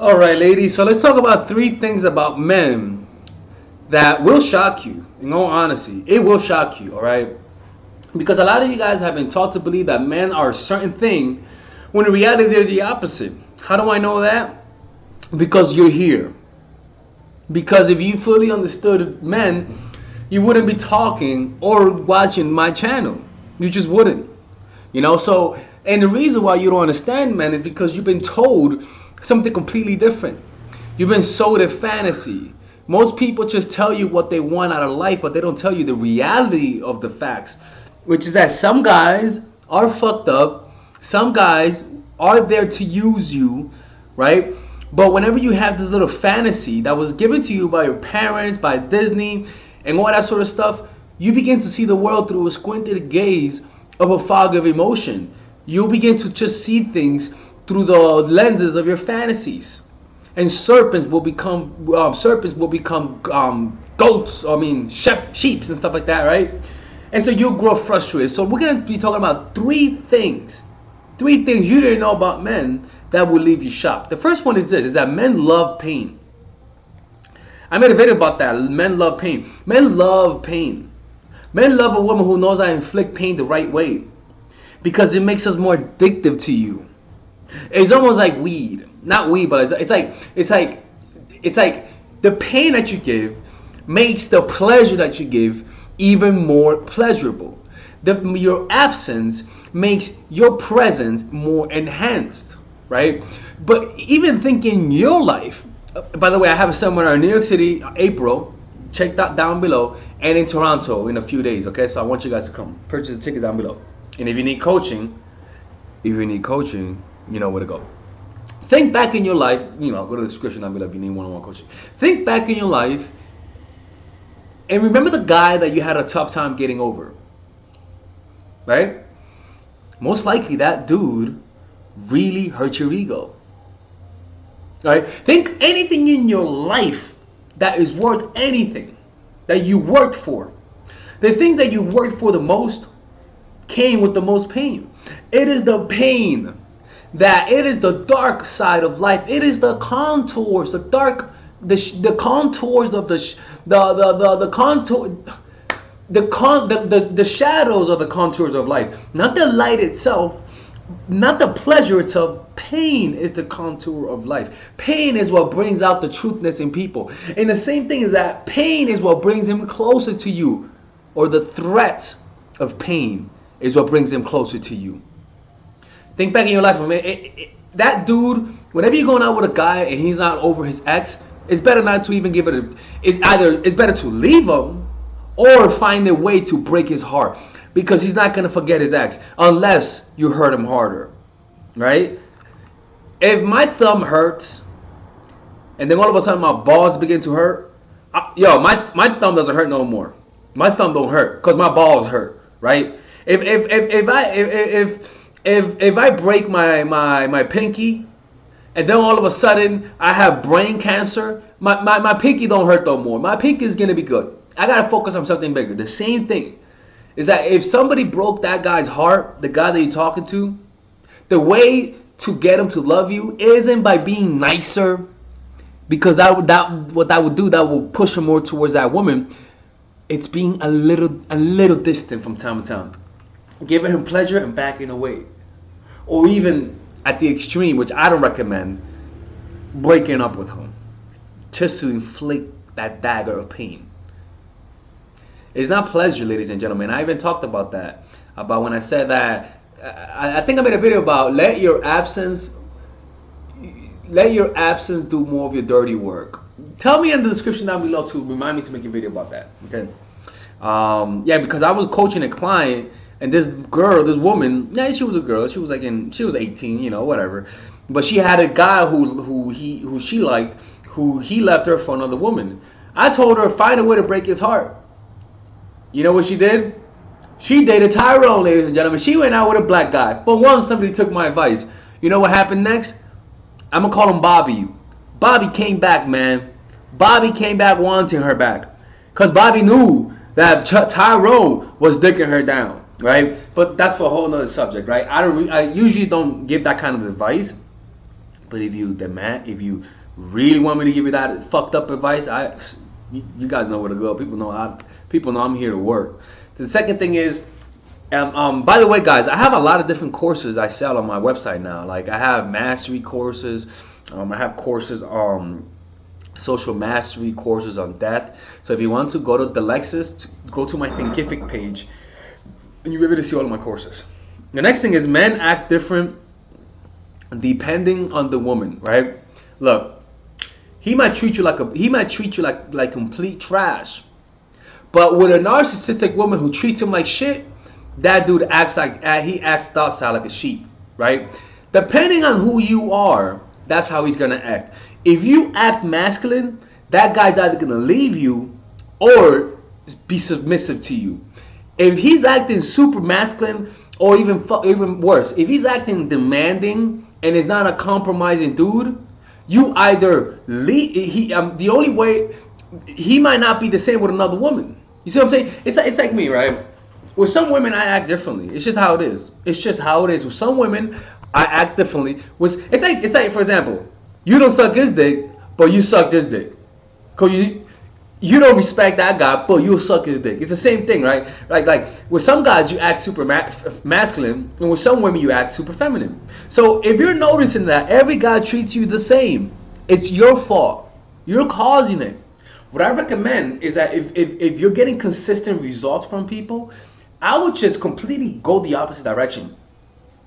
All right, ladies. So let's talk about 3 things about men that will shock you. In all honesty, it will shock you. All right, because a lot of you guys have been taught to believe that men are a certain thing, when in reality they're the opposite. How do I know that? Because you're here. Because if you fully understood men, you wouldn't be talking or watching my channel. You just wouldn't. So, and the reason why you don't understand men is because you've been told something completely different. You've been sold a fantasy. Most people just tell you what they want out of life, but they don't tell you the reality of the facts, which is that some guys are fucked up. Some guys are there to use you, right? But whenever you have this little fantasy that was given to you by your parents, by Disney, and all that sort of stuff, you begin to see the world through a squinted gaze of a fog of emotion. You begin to just see things through the lenses of your fantasies, and serpents will become goats. Sheeps and stuff like that, right? And so you'll grow frustrated. So we're gonna be talking about 3 things you didn't know about men that will leave you shocked. The first one is this: is that men love pain. I made a video about that. Men love pain. Men love pain. Men love a woman who knows how to inflict pain the right way, because it makes us more addictive to you. It's almost like weed, not weed, but it's like the pain that you give makes the pleasure that you give even more pleasurable. Your absence makes your presence more enhanced, right? But even think in your life. By the way, I have a seminar in New York City, April. Check that down below, and in Toronto in a few days. Okay, so I want you guys to come. Purchase the tickets down below. And if you need coaching, you know where to go. Think back in your life, go to the description down below if you need one-on-one coaching. Think back in your life and remember the guy that you had a tough time getting over, right? Most likely that dude really hurt your ego, right? Think anything in your life that is worth anything that you worked for. The things that you worked for the most came with the most pain. It is the pain that it is the dark side of life. It is the contours, the contours of the shadows of the contours of life. Not the light itself, not the pleasure itself. Pain is the contour of life. Pain is what brings out the truthness in people. And the same thing is that pain is what brings him closer to you, or the threat of pain is what brings him closer to you. Think back in your life, that dude, whenever you're going out with a guy and he's not over his ex, it's better not to even give it it's better to leave him or find a way to break his heart, because he's not going to forget his ex unless you hurt him harder, right? If my thumb hurts and then all of a sudden my balls begin to hurt, my thumb doesn't hurt no more. My thumb don't hurt because my balls hurt, right? If I break my pinky and then all of a sudden I have brain cancer, my pinky don't hurt no more. My pinky is gonna be good. I gotta focus on something bigger. The same thing is that if somebody broke that guy's heart, the guy that you're talking to, the way to get him to love you isn't by being nicer, because what that would do, that will push him more towards that woman. It's being a little distant from time to time, giving him pleasure and backing away, or even at the extreme, which I don't recommend, breaking up with him just to inflict that dagger of pain. It's not pleasure, ladies and gentlemen. I even talked about that, about when I said that. I think I made a video about let your absence do more of your dirty work. Tell me in the description down below to remind me to make a video about that. Okay. Because I was coaching a client, and this woman, she was a girl. She was 18, whatever. But she had a guy who she liked, who he left her for another woman. I told her, find a way to break his heart. You know what she did? She dated Tyrone, ladies and gentlemen. She went out with a black guy. For once, somebody took my advice. You know what happened next? I'm going to call him Bobby. Bobby came back, man. Bobby came back wanting her back. Because Bobby knew that Tyrone was dicking her down, right? But that's for a whole nother subject, right? I usually don't give that kind of advice. But if you really want me to give you that fucked up advice, you guys know where to go. People know I'm here to work. The second thing is, by the way, guys, I have a lot of different courses I sell on my website now. Like I have mastery courses, I have courses, social mastery courses on death. So if you want to go to the Lexus, go to my Thinkific page, and you'll be able to see all of my courses. The next thing is men act different depending on the woman, right? Look, he might treat you like complete trash, but with a narcissistic woman who treats him like shit, that dude acts docile like a sheep, right? Depending on who you are, that's how he's gonna act. If you act masculine, that guy's either gonna leave you or be submissive to you. If he's acting super masculine, or even worse, if he's acting demanding and is not a compromising dude, you either leave. The only way he might not be the same with another woman. You see what I'm saying? It's like me, right? With some women, I act differently. It's just how it is. With some women, I act differently. It's like, for example, you don't suck his dick, but you suck this dick. Cause you don't respect that guy, but you'll suck his dick. It's the same thing, right? Like with some guys, you act super masculine, and with some women, you act super feminine. So if you're noticing that every guy treats you the same, it's your fault. You're causing it. What I recommend is that if you're getting consistent results from people, I would just completely go the opposite direction.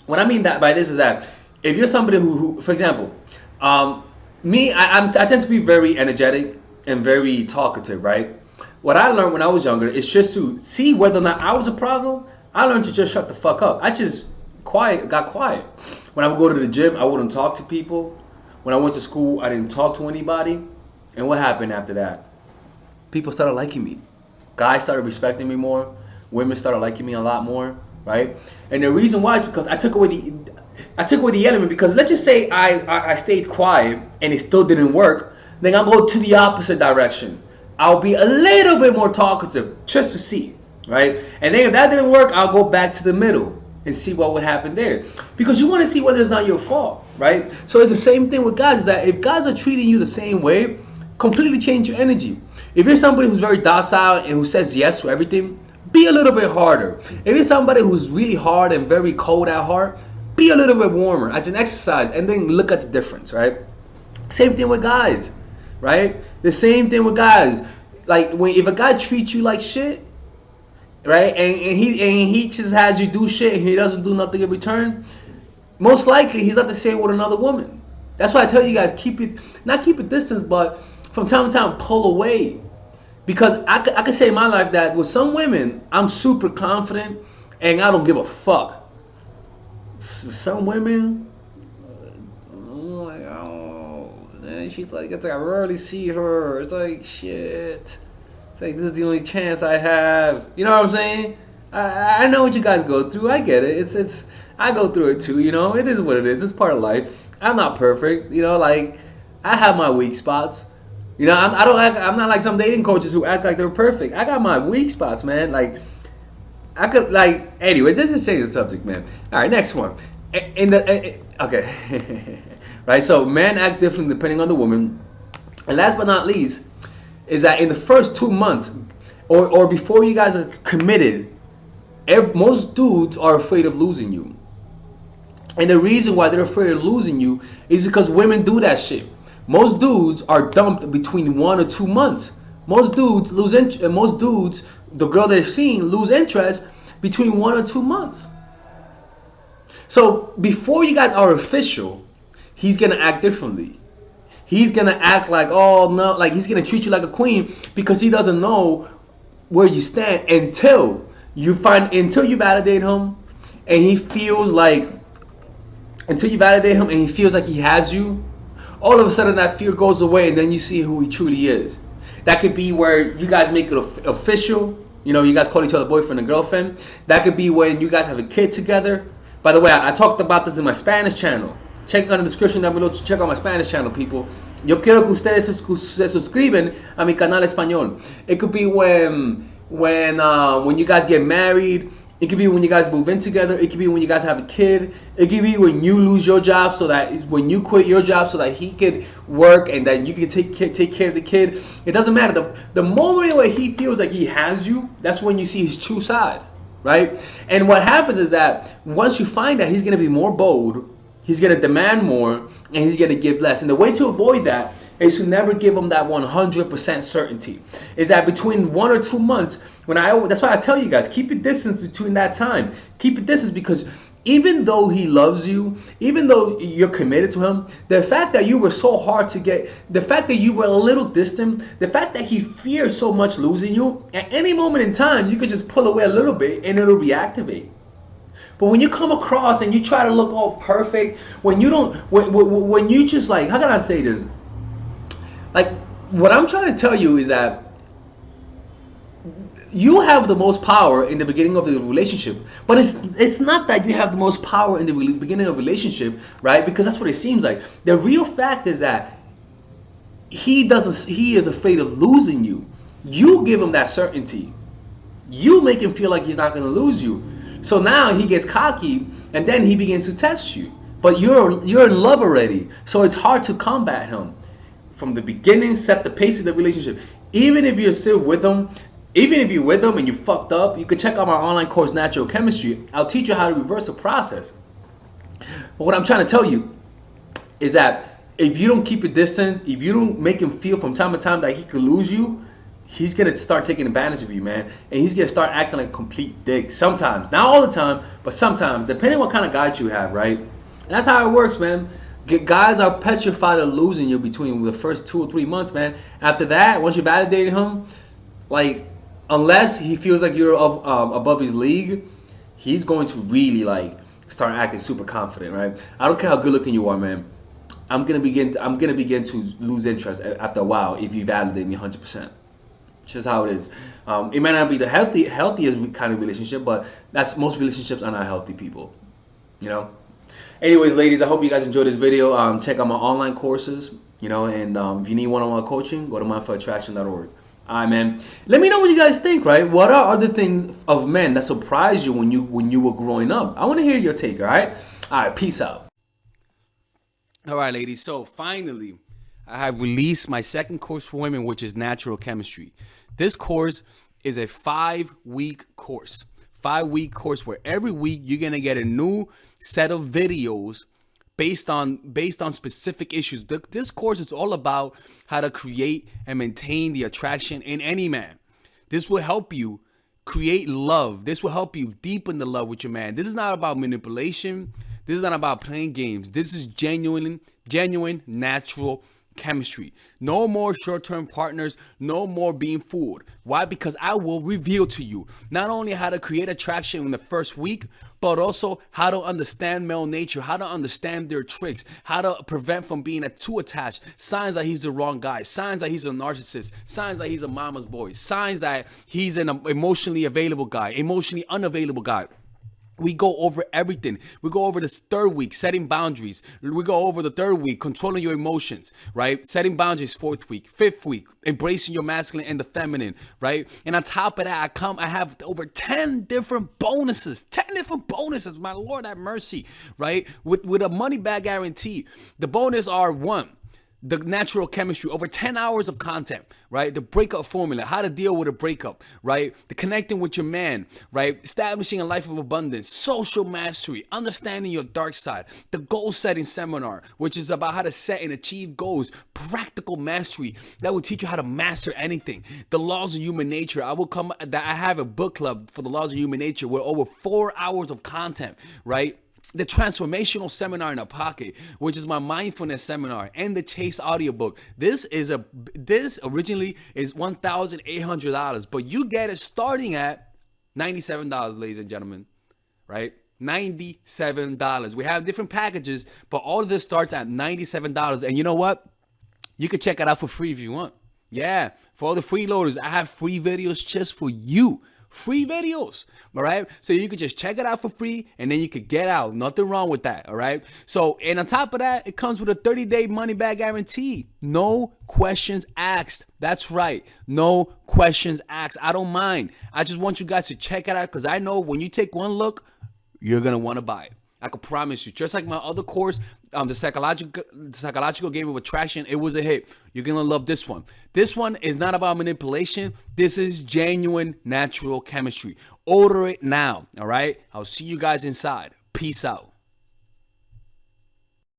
What I mean by this is that if you're somebody who for example, I tend to be very energetic and very talkative, right? What I learned when I was younger is just to see whether or not I was a problem. I learned to just shut the fuck up. I just got quiet. When I would go to the gym, I wouldn't talk to people. When I went to school, I didn't talk to anybody. And what happened after that? People started liking me. Guys started respecting me more. Women started liking me a lot more, right? And the reason why is because I took away the element. Because let's just say I stayed quiet and it still didn't work. Then I'll go to the opposite direction. I'll be a little bit more talkative just to see, right? And then if that didn't work, I'll go back to the middle and see what would happen there. Because you want to see whether it's not your fault, right? So it's the same thing with guys, is that if guys are treating you the same way, completely change your energy. If you're somebody who's very docile and who says yes to everything, be a little bit harder. If you're somebody who's really hard and very cold at heart, be a little bit warmer as an exercise, and then look at the difference, right? Same thing with guys. Right? The same thing with guys. Like if a guy treats you like shit, right, and he just has you do shit and he doesn't do nothing in return, most likely he's not the same with another woman. That's why I tell you guys, not keep a distance, but from time to time pull away. Because I can say in my life that with some women I'm super confident and I don't give a fuck. With some women, she's like, it's like I rarely see her. It's like shit. It's like this is the only chance I have. You know what I'm saying? I know what you guys go through. I get it. It's I go through it too. You know, it is what it is. It's part of life. I'm not perfect. You know, like I have my weak spots. You know, I'm not like some dating coaches who act like they're perfect. I got my weak spots, man. Like I could like. Anyways, let's just change the subject, man. All right, next one. Okay. Right, so men act differently depending on the woman. And last but not least, is that in the first 2 months, or before you guys are committed, most dudes are afraid of losing you. And the reason why they're afraid of losing you is because women do that shit. Most dudes are dumped between 1 or 2 months. Most dudes the girl they're seeing, lose interest between 1 or 2 months. So before you guys are official, he's gonna act differently. He's gonna act like, oh no, like he's gonna treat you like a queen because he doesn't know where you stand until you validate him, and he feels like he has you. All of a sudden that fear goes away, and then you see who he truly is. That could be where you guys make it official. You know, you guys call each other boyfriend and girlfriend. That could be when you guys have a kid together. By the way, I talked about this in my Spanish channel. Check on the description down below to check out my Spanish channel, people. Yo quiero que ustedes se suscriben a mi canal español. It could be when you guys get married It could be when you guys move in together. It could be when you guys have a kid. It could be when you lose your job, so that when you quit your job, so that he could work and that you can take care of the kid. It doesn't matter. The moment where he feels like he has you, that's when you see his true side, right? And what happens is that once you find that, he's gonna be more bold. He's gonna demand more, and he's gonna give less. And the way to avoid that is to never give him that 100% certainty. Is that between 1 or 2 months, that's why I tell you guys, keep a distance between that time. Keep a distance, because even though he loves you, even though you're committed to him, the fact that you were so hard to get, the fact that you were a little distant, the fact that he fears so much losing you, at any moment in time, you could just pull away a little bit and it'll reactivate. But when you come across and you try to look all perfect, when you don't, when you just like, how can I say this? Like, what I'm trying to tell you is that you have the most power in the beginning of the relationship, but it's not that you have the most power in the beginning of a relationship, right? Because that's what it seems like. The real fact is that he is afraid of losing you. You give him that certainty. You make him feel like he's not going to lose you. So now he gets cocky, and then he begins to test you. But you're in love already, so it's hard to combat him. From the beginning, set the pace of the relationship. Even if you're still with him, even if you're with him and you fucked up, you can check out my online course, Natural Chemistry. I'll teach you how to reverse the process. But what I'm trying to tell you is that if you don't keep a distance, if you don't make him feel from time to time that he could lose you, he's going to start taking advantage of you, man. And he's going to start acting like a complete dick sometimes. Not all the time, but sometimes, depending on what kind of guys you have, right? And that's how it works, man. Guys are petrified of losing you between the first 2 or 3 months, man. After that, once you validated him, like, unless he feels like you're above his league, he's going to really like start acting super confident, right? I don't care how good looking you are, man. I'm gonna begin to lose interest after a while if you validate me 100%. It's just how it is. It might not be the healthiest kind of relationship, but most relationships are not healthy, people. You know. Anyways, ladies, I hope you guys enjoyed this video. Check out my online courses, you know, and if you need one-on-one coaching, go to mindforattraction.org. All right, man. Let me know what you guys think, right? What are other things of men that surprised you when you were growing up? I want to hear your take, all right? All right, peace out. All right, ladies. So finally, I have released my second course for women, which is Natural Chemistry. This course is a 5-week course. 5-week course where every week you're gonna get a new set of videos based on specific issues. This course is all about how to create and maintain the attraction in any man. This will help you create love. This will help you deepen the love with your man. This is not about manipulation. This is not about playing games. This is genuine natural chemistry. No more short-term partners, no more being fooled. Why? Because I will reveal to you not only how to create attraction in the first week, but also how to understand male nature, how to understand their tricks, how to prevent from being too attached, signs that he's the wrong guy, signs that he's a narcissist, signs that he's a mama's boy, signs that he's an emotionally available guy, emotionally unavailable guy. We go over everything. We go over this 3rd week, setting boundaries. We go over the 3rd week, controlling your emotions, right? Setting boundaries, 4th week, 5th week, embracing your masculine and the feminine, right? And on top of that, I have over 10 different bonuses. 10 different bonuses. My Lord have mercy, right? With a money back guarantee. The bonus are 1. The natural chemistry, over 10 hours of content, right? The breakup formula, how to deal with a breakup, right? The connecting with your man, right? Establishing a life of abundance, social mastery, understanding your dark side, the goal setting seminar, which is about how to set and achieve goals, practical mastery that will teach you how to master anything. The laws of human nature. I have a book club for the laws of human nature with over 4 hours of content, right? The transformational seminar in a pocket, which is my mindfulness seminar, and the Chase audiobook. This originally is $1,800, but you get it starting at $97, ladies and gentlemen, right? $97. We have different packages, but all of this starts at $97. And you know what? You can check it out for free if you want. Yeah, for all the freeloaders, I have free videos just for you. free videos, all right? So you could just check it out for free and then you could get out. Nothing wrong with that, all right? So, and on top of that, it comes with a 30-day money-back guarantee. No questions asked. That's right. No questions asked. I don't mind. I just want you guys to check it out because I know when you take one look, you're going to want to buy it. I can promise you. Just like my other course, the psychological game of attraction, it was a hit. You're going to love this one. This one is not about manipulation. This is genuine natural chemistry. Order it now, all right? I'll see you guys inside. Peace out.